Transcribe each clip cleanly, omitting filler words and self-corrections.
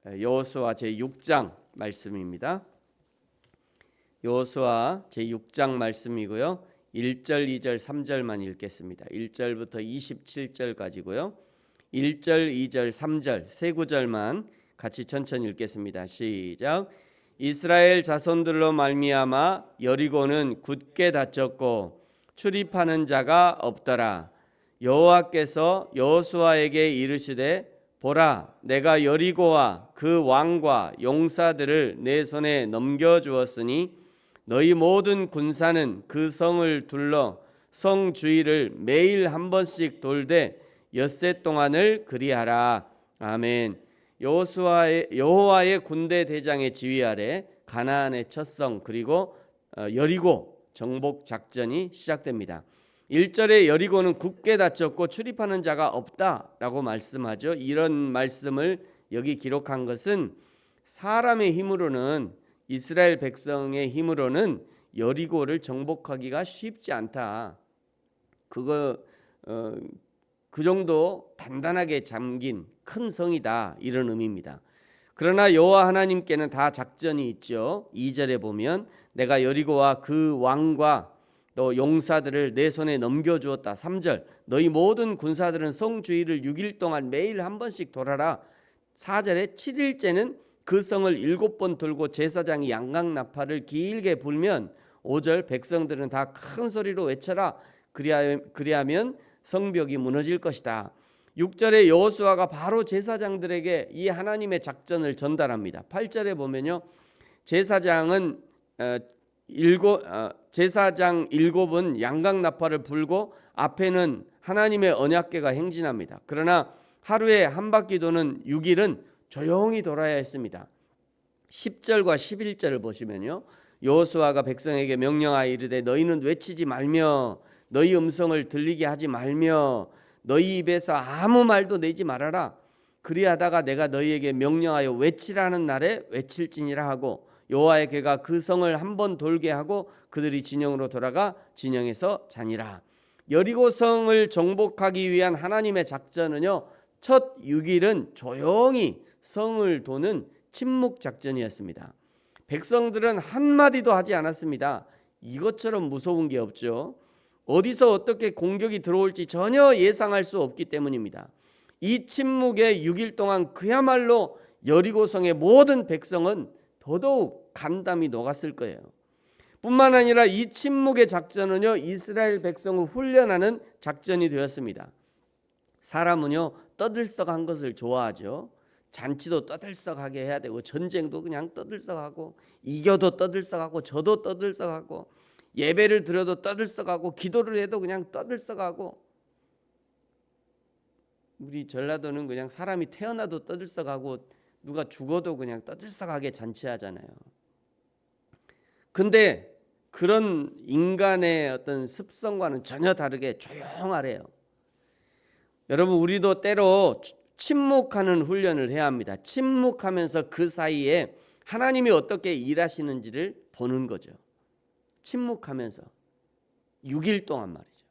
여호수아 제6장 말씀입니다. 여호수아 제6장 말씀이고요. 1절, 2절, 3절만 읽겠습니다. 1절부터 27절까지고요. 1절, 2절, 3절 세 구절만 같이 천천히 읽겠습니다. 시작. 이스라엘 자손들로 말미암아 여리고는 굳게 닫혔고 출입하는 자가 없더라. 여호와께서 여호수아에게 이르시되 보라, 내가 여리고와 그 왕과 용사들을 내 손에 넘겨주었으니 너희 모든 군사는 그 성을 둘러 성 주위를 매일 한 번씩 돌되 엿새 동안을 그리하라. 아멘. 여호와의 군대 대장의 지휘 아래 가나안의 첫 성 그리고 여리고 정복 작전이 시작됩니다. 1절에 여리고는 굳게 닫혔고 출입하는 자가 없다라고 말씀하죠. 이런 말씀을 여기 기록한 것은 사람의 힘으로는, 이스라엘 백성의 힘으로는 여리고를 정복하기가 쉽지 않다. 그 정도 단단하게 잠긴 큰 성이다, 이런 의미입니다. 그러나 여호와 하나님께는 다 작전이 있죠. 2절에 보면 내가 여리고와 그 왕과 또 용사들을 내 손에 넘겨주었다. 3절 너희 모든 군사들은 성 주위를 6일 동안 매일 한 번씩 돌아라. 4절에 7일째는 그 성을 7번 돌고 제사장이 양각나팔을 길게 불면 5절 백성들은 다 큰 소리로 외쳐라. 그리하면 성벽이 무너질 것이다. 6절에 여호수아가 바로 제사장들에게 이 하나님의 작전을 전달합니다. 8절에 보면요, 제사장 7은 양각나팔을 불고 앞에는 하나님의 언약궤가 행진합니다. 그러나 하루에 한 바퀴 도는 6일은 조용히 돌아야 했습니다. 10절과 11절을 보시면요, 여호수아가 백성에게 명령하여 이르되 너희는 외치지 말며 너희 음성을 들리게 하지 말며 너희 입에서 아무 말도 내지 말아라. 그리하다가 내가 너희에게 명령하여 외치라는 날에 외칠지니라 하고 여호와의 궤가 그 성을 한번 돌게 하고 그들이 진영으로 돌아가 진영에서 자니라. 여리고 성을 정복하기 위한 하나님의 작전은요, 첫 6일은 조용히 성을 도는 침묵 작전이었습니다. 백성들은 한마디도 하지 않았습니다. 이것처럼 무서운 게 없죠. 어디서 어떻게 공격이 들어올지 전혀 예상할 수 없기 때문입니다. 이 침묵의 6일 동안 그야말로 여리고성의 모든 백성은 더더욱 간담이 녹았을 거예요. 뿐만 아니라 이 침묵의 작전은요, 이스라엘 백성을 훈련하는 작전이 되었습니다. 사람은요, 떠들썩한 것을 좋아하죠. 잔치도 떠들썩하게 해야 되고 전쟁도 그냥 떠들썩하고 이겨도 떠들썩하고 져도 떠들썩하고 예배를 드려도 떠들썩하고 기도를 해도 그냥 떠들썩하고, 우리 전라도는 그냥 사람이 태어나도 떠들썩하고 누가 죽어도 그냥 떠들썩하게 잔치하잖아요. 근데 그런 인간의 어떤 습성과는 전혀 다르게 조용하래요. 여러분, 우리도 때로 침묵하는 훈련을 해야 합니다. 침묵하면서 그 사이에 하나님이 어떻게 일하시는지를 보는 거죠. 침묵하면서 6일 동안 말이죠.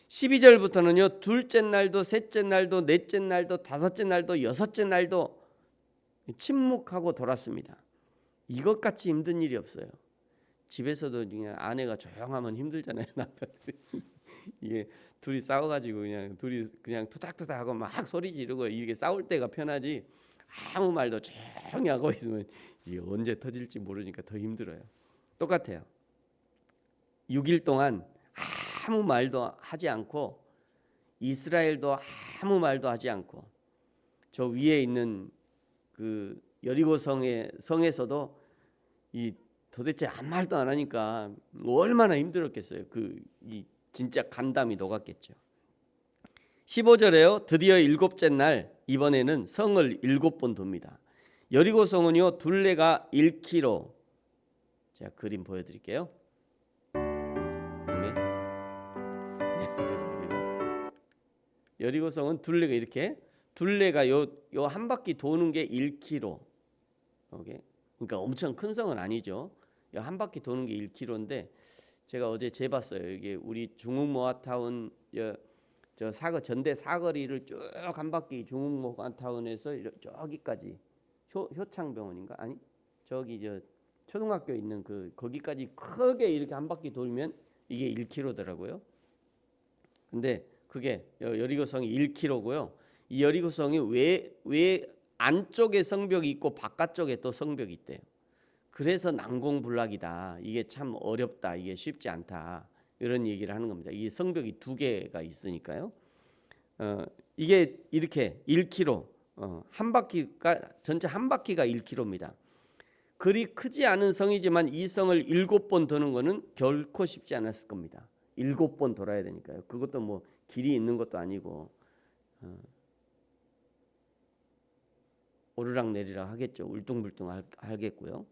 12절부터는요, 둘째 날도 셋째 날도 넷째 날도 다섯째 날도 여섯째 날도 침묵하고 돌았습니다. 이것같이 힘든 일이 없어요. 집에서도 그냥 아내가 조용하면 힘들잖아요. 남편들이 이게 둘이 싸워가지고 둘이 그냥 투닥투닥하고 막 소리 지르고 이게 싸울 때가 편하지, 아무 말도 조용히 하고 있으면 이게 언제 터질지 모르니까 더 힘들어요. 똑같아요. 6일 동안 아무 말도 하지 않고 이스라엘도 아무 말도 하지 않고 저 위에 있는 그 여리고 성에서도 이 도대체 아무 말도 안 하니까 얼마나 힘들었겠어요. 이 진짜 간담이 녹았겠죠. 15절에요, 드디어 7째 날 이번에는 성을 7번 돕니다. 여리고 성은요, 둘레가 1km. 제가 그림 보여드릴게요. 여리고성은 둘레가 이렇게, 둘레가 요 한 바퀴 도는 게 1km. 오케이? 그러니까 엄청 큰 성은 아니죠. 한 바퀴 도는 게 1km인데 제가 어제 재봤어요. 이게 우리 중흥모아타운 저 전대 사거리를 쭉 한 바퀴 중흥모아타운에서 저기까지 효창병원인가? 아니 저기 저 초등학교 있는 거기까지 크게 이렇게 한 바퀴 돌면 이게 1km더라고요. 근데 그게 여리고성이 1km고요. 이 여리고성이 왜 안쪽에 성벽이 있고 바깥쪽에 또 성벽이 있대요. 그래서 난공불락이다. 이게 참 어렵다. 이게 쉽지 않다. 이런 얘기를 하는 겁니다. 이 성벽이 2개가 있으니까요. 이게 이렇게 1km, 한 바퀴가 전체 한 바퀴가 1km입니다. 그리 크지 않은 성이지만 이 성을 7번 도는 것은 결코 쉽지 않았을 겁니다. 7번 돌아야 되니까요. 그것도 뭐 길이 있는 것도 아니고 오르락 내리락 하겠죠. 울퉁불퉁 하겠고요.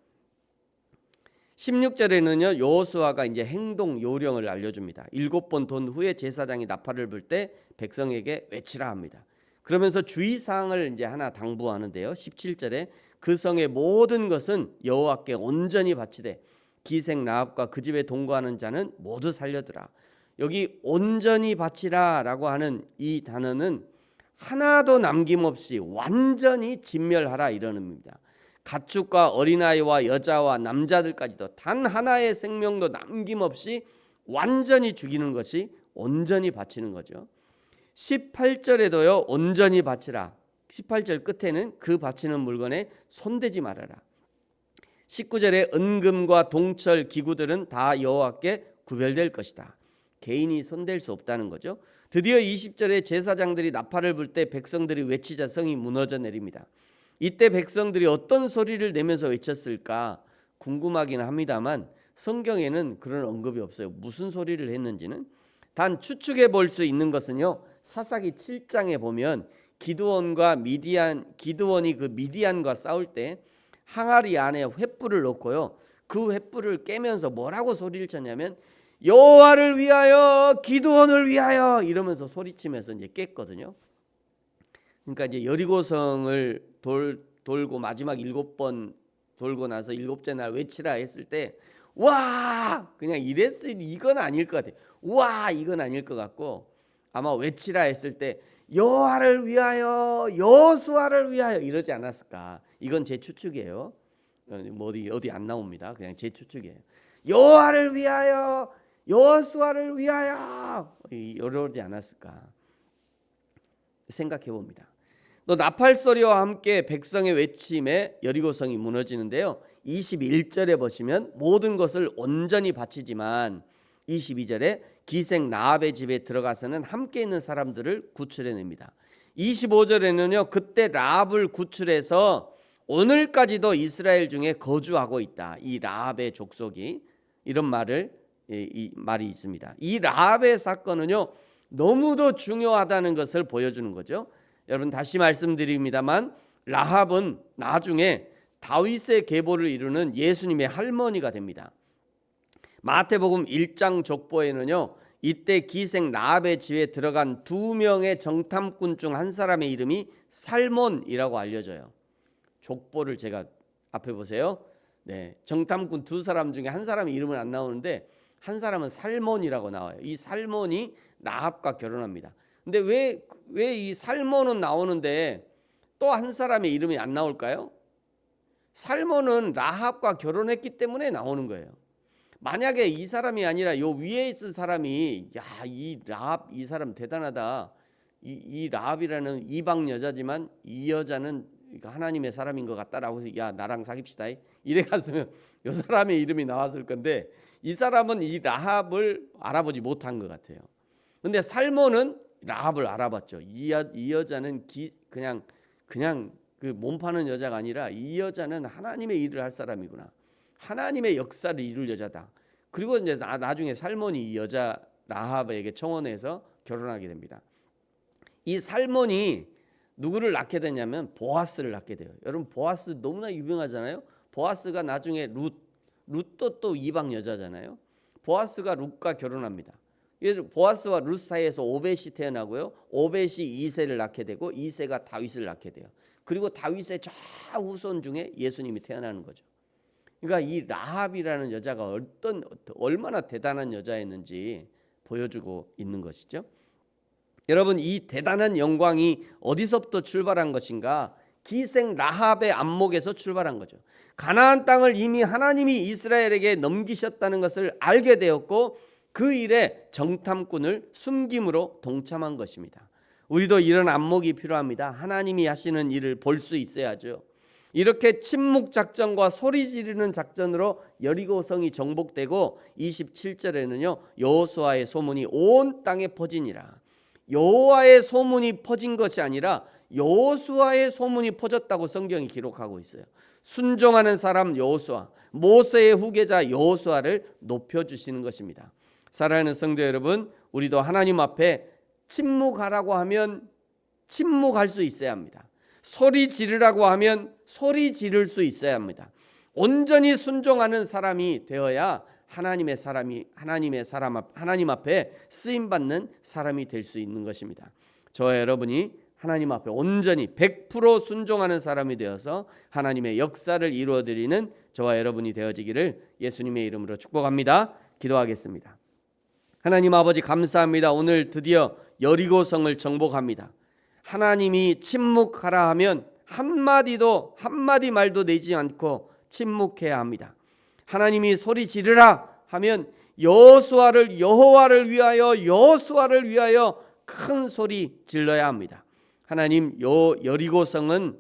16절에는요 여호수아가 이제 행동 요령을 알려줍니다. 7번 돈 후에 제사장이 나팔을 불 때 백성에게 외치라 합니다. 그러면서 주의사항을 이제 하나 당부하는데요. 17절에 그 성의 모든 것은 여호와께 온전히 바치되 기생 라합과 그 집에 동거하는 자는 모두 살려두라. 여기 온전히 바치라라고 하는 이 단어는 하나도 남김없이 완전히 진멸하라 이러는 겁니다. 가축과 어린아이와 여자와 남자들까지도 단 하나의 생명도 남김없이 완전히 죽이는 것이 온전히 바치는 거죠. 18절에도요 온전히 바치라. 18절 끝에는 그 바치는 물건에 손대지 말아라. 19절에 은금과 동철 기구들은 다 여호와께 구별될 것이다. 개인이 손댈 수 없다는 거죠. 드디어 20절에 제사장들이 나팔을 불 때 백성들이 외치자 성이 무너져 내립니다. 이때 백성들이 어떤 소리를 내면서 외쳤을까 궁금하긴 합니다만 성경에는 그런 언급이 없어요. 무슨 소리를 했는지는. 단 추측해 볼 수 있는 것은요. 사사기 7장에 보면 기드원이 그 미디안과 싸울 때 항아리 안에 횃불을 넣고요. 그 횃불을 깨면서 뭐라고 소리를 쳤냐면 여호와를 위하여 기드원을 위하여 이러면서 소리치면서 이제 깼거든요. 그러니까 이제 여리고성을 돌고 마지막 7번 돌고 나서 7째 날 외치라 했을 때 와 그냥 이랬으니 이건 아닐 것 같아요. 와 이건 아닐 것 같고 아마 외치라 했을 때 여호와를 위하여 여호수아를 위하여 이러지 않았을까. 이건 제 추측이에요. 뭐 어디 안 나옵니다. 그냥 제 추측이에요. 여호와를 위하여 여호수아를 위하여 이러지 않았을까 생각해 봅니다. 또 나팔 소리와 함께 백성의 외침에 여리고성이 무너지는데요. 21절에 보시면 모든 것을 온전히 바치지만 22절에 기생 라합의 집에 들어가서는 함께 있는 사람들을 구출해냅니다. 25절에는요. 그때 라합을 구출해서 오늘까지도 이스라엘 중에 거주하고 있다. 이 라합의 족속이 이런 말이 있습니다. 이 라합의 사건은요. 너무도 중요하다는 것을 보여주는 거죠. 여러분 다시 말씀드립니다만 라합은 나중에 다윗의 계보를 이루는 예수님의 할머니가 됩니다. 마태복음 1장 족보에는요. 이때 기생 라합의 집에 들어간 2명의 정탐꾼 중 한 사람의 이름이 살몬이라고 알려져요. 족보를 제가 앞에 보세요. 네, 정탐꾼 2사람 중에 한 사람의 이름은 안 나오는데 한 사람은 살몬이라고 나와요. 이 살몬이 라합과 결혼합니다. 근데 왜 이 살몬은 나오는데 또 한 사람의 이름이 안 나올까요? 살몬은 라합과 결혼했기 때문에 나오는 거예요. 만약에 이 사람이 아니라 요 위에 있을 사람이 이 라합 이 사람 대단하다. 이 라합이라는 이방 여자지만 이 여자는 하나님의 사람인 것 같다라고 해서 나랑 사귀시다 이래 갔으면 요 사람의 이름이 나왔을 건데 이 사람은 이 라합을 알아보지 못한 것 같아요. 근데 살몬은 라합을 알아봤죠. 이 여자는 그냥 그 몸 파는 여자가 아니라 이 여자는 하나님의 일을 할 사람이구나. 하나님의 역사를 이룰 여자다. 그리고 이제 나중에 살몬이 이 여자 라합에게 청혼해서 결혼하게 됩니다. 이 살몬이 누구를 낳게 되냐면 보아스를 낳게 돼요. 여러분 보아스 너무나 유명하잖아요. 보아스가 나중에 룻도 또 이방 여자잖아요. 보아스가 룻과 결혼합니다. 보아스와 룻 사이에서 오벳이 태어나고요. 오벳이 이새를 낳게 되고 이새가 다윗을 낳게 돼요. 그리고 다윗의 좌후손 중에 예수님이 태어나는 거죠. 그러니까 이 라합이라는 여자가 얼마나 대단한 여자였는지 보여주고 있는 것이죠. 여러분 이 대단한 영광이 어디서부터 출발한 것인가? 기생 라합의 안목에서 출발한 거죠. 가나안 땅을 이미 하나님이 이스라엘에게 넘기셨다는 것을 알게 되었고 그 일에 정탐꾼을 숨김으로 동참한 것입니다. 우리도 이런 안목이 필요합니다. 하나님이 하시는 일을 볼 수 있어야죠. 이렇게 침묵 작전과 소리 지르는 작전으로 여리고성이 정복되고 27절에는요. 여호수아의 소문이 온 땅에 퍼지니라. 여호와의 소문이 퍼진 것이 아니라 여호수아의 소문이 퍼졌다고 성경이 기록하고 있어요. 순종하는 사람 여호수아, 모세의 후계자 여호수아를 높여주시는 것입니다. 사랑하는 성도 여러분, 우리도 하나님 앞에 침묵하라고 하면 침묵할 수 있어야 합니다. 소리 지르라고 하면 소리 지를 수 있어야 합니다. 온전히 순종하는 사람이 되어야 하나님 앞에 쓰임 받는 사람이 될 수 있는 것입니다. 저와 여러분이 하나님 앞에 온전히 100% 순종하는 사람이 되어서 하나님의 역사를 이루어 드리는 저와 여러분이 되어지기를 예수님의 이름으로 축복합니다. 기도하겠습니다. 하나님 아버지 감사합니다. 오늘 드디어 여리고성을 정복합니다. 하나님이 침묵하라 하면 한마디 말도 내지 않고 침묵해야 합니다. 하나님이 소리 지르라 하면 여호와를 위하여 큰 소리 질러야 합니다. 하나님, 여리고성은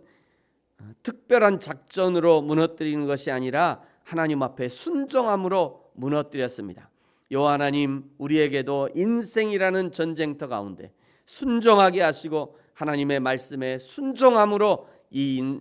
특별한 작전으로 무너뜨리는 것이 아니라 하나님 앞에 순종함으로 무너뜨렸습니다. 여호와 하나님, 우리에게도 인생이라는 전쟁터 가운데 순종하게 하시고 하나님의 말씀에 순종함으로 이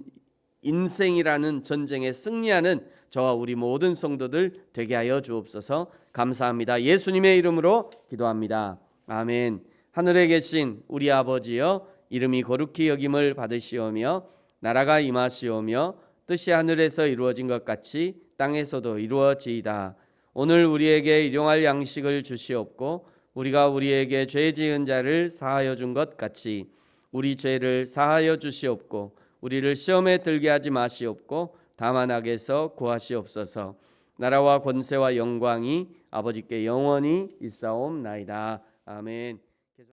인생이라는 전쟁에 승리하는 저와 우리 모든 성도들 되게 하여 주옵소서. 감사합니다. 예수님의 이름으로 기도합니다. 아멘. 하늘에 계신 우리 아버지여, 이름이 거룩히 여김을 받으시오며 나라가 임하시오며 뜻이 하늘에서 이루어진 것 같이 땅에서도 이루어지이다. 오늘 우리에게 일용할 양식을 주시옵고 우리가 우리에게 죄 지은 자를 사하여 준 것 같이 우리 죄를 사하여 주시옵고 우리를 시험에 들게 하지 마시옵고 다만 악에서 구하시옵소서. 나라와 권세와 영광이 아버지께 영원히 있사옵나이다. 아멘.